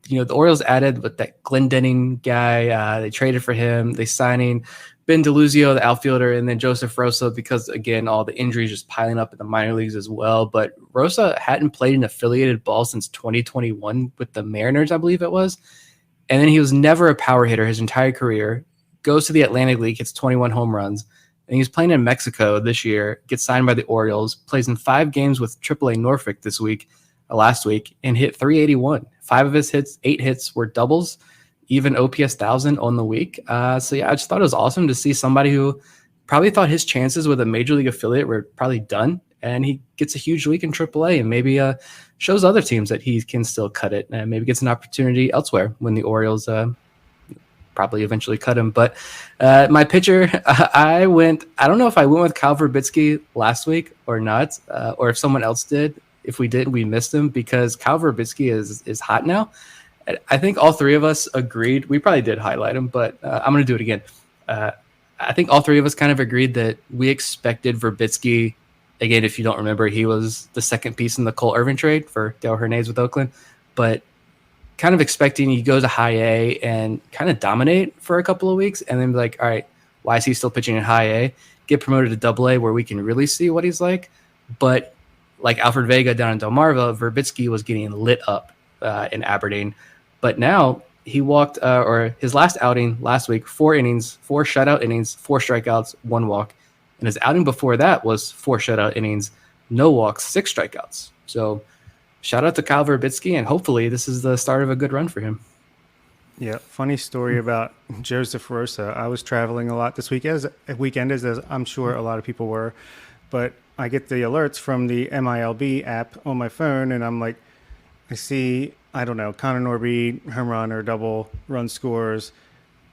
The Orioles added with that Glendening guy. They traded for him. They signing Ben DeLuzio, the outfielder, and then Joseph Rosa because, again, all the injuries just piling up in the minor leagues as well. But Rosa hadn't played an affiliated ball since 2021 with the Mariners, I believe it was. And then he was never a power hitter his entire career. Goes to the Atlantic League, hits 21 home runs. And he's playing in Mexico this year, gets signed by the Orioles, plays in 5 games with AAA Norfolk last week, and hit 381. 5 of his 8 hits were doubles, even OPS 1000 on the week. I just thought it was awesome to see somebody who probably thought his chances with a major league affiliate were probably done. And he gets a huge week in AAA and maybe shows other teams that he can still cut it and maybe gets an opportunity elsewhere when the Orioles probably eventually cut him. But my pitcher, I don't know if I went with Kyle Verbitsky last week or not, or if someone else did. If we did, we missed him because Kyle Verbitsky is hot now. I think all three of us agreed. We probably did highlight him, but I'm going to do it again. I think all three of us kind of agreed that we expected Verbitsky. Again, if you don't remember, he was the second piece in the Cole Irvin trade for Dale Hernandez with Oakland, but kind of expecting he goes to high A and kind of dominate for a couple of weeks and then be like, all right, why is he still pitching in high A? Get promoted to double A where we can really see what he's like. But like Alfred Vega down in Delmarva, Verbitsky was getting lit up in Aberdeen. But now he walked, or his last outing last week, 4 innings, 4 shutout innings, 4 strikeouts, 1 walk. And his outing before that was 4 shutout innings, no walks, 6 strikeouts. So shout out to Kyle Verbitsky, and hopefully this is the start of a good run for him. Yeah, funny story about Joseph Rosa. I was traveling a lot this weekend, as I'm sure a lot of people were. But I get the alerts from the MILB app on my phone, and I'm like, I see, I don't know, Connor Norby, home run or double run scores.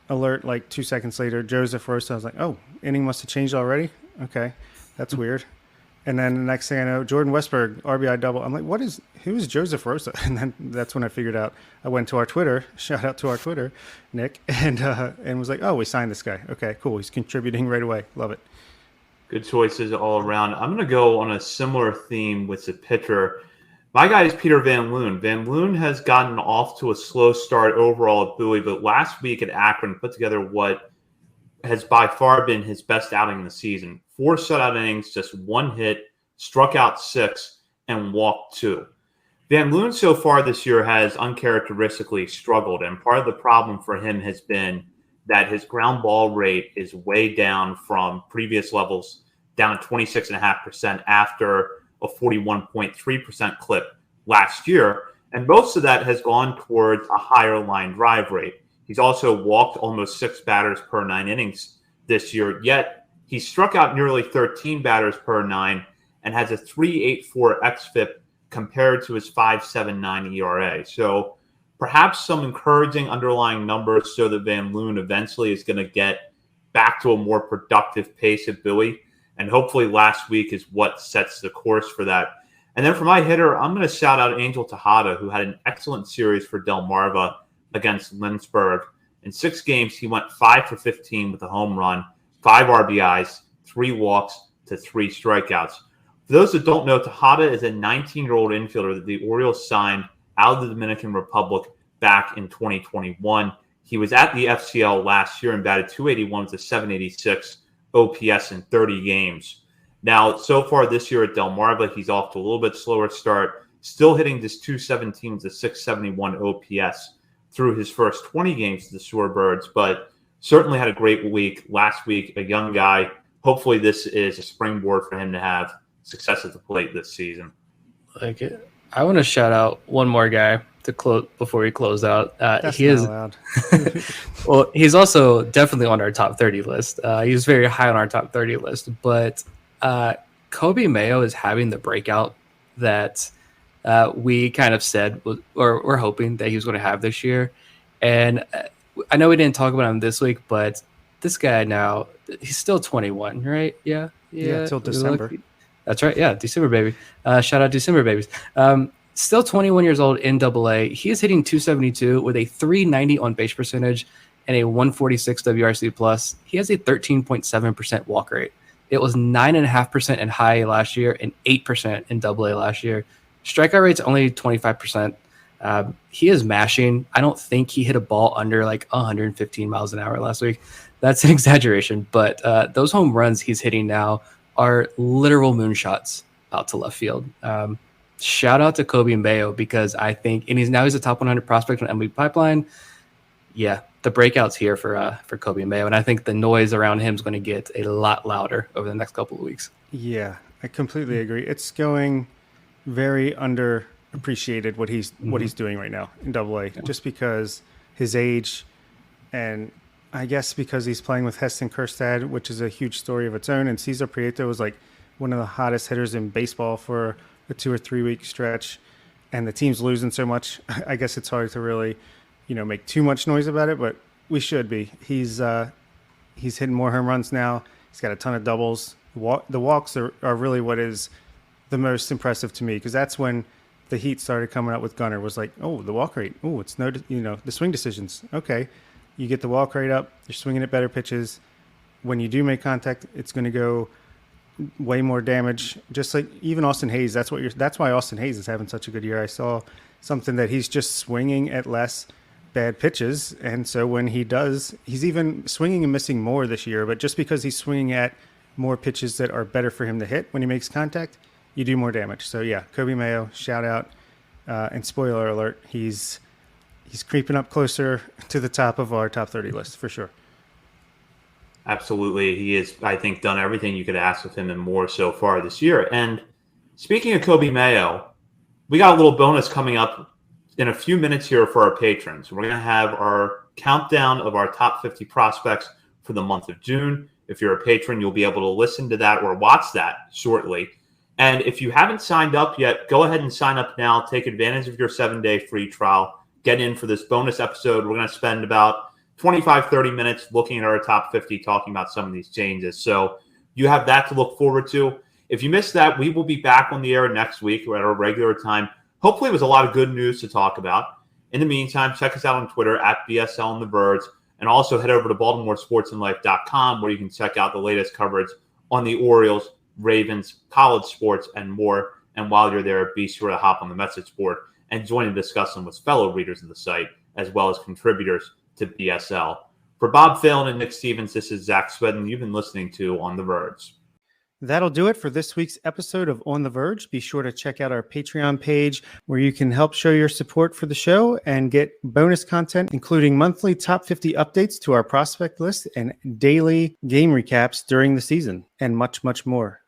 Alert like 2 seconds later, Joseph Rosa. I was like, oh, inning must have changed already? Okay, that's weird. And then the next thing I know, Jordan Westberg, RBI double. I'm like, who is Joseph Rosa? And then that's when I figured out. I went to our Twitter, shout out to our Twitter, Nick, and was like, oh, we signed this guy. Okay, cool. He's contributing right away. Love it. Good choices all around. I'm going to go on a similar theme with the pitcher. My guy is Peter Van Loon. Van Loon has gotten off to a slow start overall at Bowie, but last week at Akron put together what has by far been his best outing in the season. 4 shutout innings, just 1 hit, struck out 6, and walked 2. Van Loon so far this year has uncharacteristically struggled, and part of the problem for him has been that his ground ball rate is way down from previous levels, down to 26.5% after a 41.3% clip last year. And most of that has gone towards a higher line drive rate. He's also walked almost 6 batters per 9 innings this year, yet he struck out nearly 13 batters per 9 and has a 3.84 xFIP compared to his 5.79 ERA. So perhaps some encouraging underlying numbers so that Van Loon eventually is going to get back to a more productive pace at Bowie. And hopefully last week is what sets the course for that. And then for my hitter, I'm going to shout out Angel Tejada, who had an excellent series for Delmarva against Lindsberg. In 6 games, he went 5 for 15 with a home run, 5 RBIs, 3 walks to 3 strikeouts. For those that don't know, Tejada is a 19-year-old infielder that the Orioles signed out of the Dominican Republic back in 2021. He was at the FCL last year and batted .281 with a .786 OPS in 30 games. Now, so far this year at Delmarva, he's off to a little bit slower start, still hitting this .217 with a .671 OPS through his first 20 games to the Shorebirds, but certainly had a great week last week, a young guy. Hopefully this is a springboard for him to have success at the plate this season. Like it. I want to shout out one more guy to close before we close out. That's he not is allowed. well. He's also definitely on our top 30 list. He's very high on our top 30 list. But Coby Mayo is having the breakout that we kind of said, or we're hoping that he was going to have this year. And I know we didn't talk about him this week, but this guy now, he's still 21, right? Yeah, till December. That's right. Yeah, December baby. Shout out December babies. Still 21 years old in AA. He is hitting .272 with a .390 on base percentage and a .146 WRC plus. He has a 13.7% walk rate. It was 9.5% in high A last year and 8% in AA last year. Strikeout rate's only 25%. He is mashing. I don't think he hit a ball under like 115 miles an hour last week. That's an exaggeration, but those home runs he's hitting now are literal moonshots out to left field. Shout out to Coby Mayo because I think, and he's a top 100 prospect on MLB Pipeline. Yeah, the breakout's here for Coby Mayo, and I think the noise around him is going to get a lot louder over the next couple of weeks. Yeah, I completely agree. It's going very underappreciated what he's doing right now in AA, just because his age, and I guess because he's playing with Heston Kjerstad, which is a huge story of its own, and Cesar Prieto was like one of the hottest hitters in baseball for a 2 or 3 week stretch, and the team's losing so much. I guess it's hard to really, make too much noise about it, but We should be. He's hitting more home runs now. He's got a ton of doubles. The walks are really what is the most impressive to me, because that's when the heat started coming up with Gunnar. Was like, oh, the walk rate. Oh, it's no, the swing decisions. Okay, you get the walk rate up. You're swinging at better pitches. When you do make contact, it's going to go way more damage. Just like even Austin Hayes. That's why Austin Hayes is having such a good year. I saw something that he's just swinging at less bad pitches, and so when he does, he's even swinging and missing more this year. But just because he's swinging at more pitches that are better for him to hit when he makes contact, you do more damage. So yeah, Coby Mayo, shout out, and spoiler alert, he's creeping up closer to the top of our top 30 list for sure. Absolutely. He has, I think, done everything you could ask of him and more so far this year. And speaking of Coby Mayo, we got a little bonus coming up in a few minutes here for our patrons. We're going to have our countdown of our top 50 prospects for the month of June. If you're a patron, you'll be able to listen to that or watch that shortly. And if you haven't signed up yet, go ahead and sign up now. Take advantage of your 7-day free trial. Get in for this bonus episode. We're going to spend about 25-30 minutes looking at our top 50, talking about some of these changes. So you have that to look forward to. If you missed that, we will be back on the air next week at our regular time. Hopefully, it was a lot of good news to talk about. In the meantime, check us out on Twitter at BSL and the Verge, and also head over to BaltimoreSportsAndLife.com, where you can check out the latest coverage on the Orioles, Ravens, college sports, and more. And while you're there, be sure to hop on the message board and join in discussion with fellow readers of the site, as well as contributors to BSL. For Bob Phelan and Nick Stevens, this is Zach Swedden. You've been listening to On the Verge. That'll do it for this week's episode of On the Verge. Be sure to check out our Patreon page, where you can help show your support for the show and get bonus content, including monthly top 50 updates to our prospect list and daily game recaps during the season, and much, much more.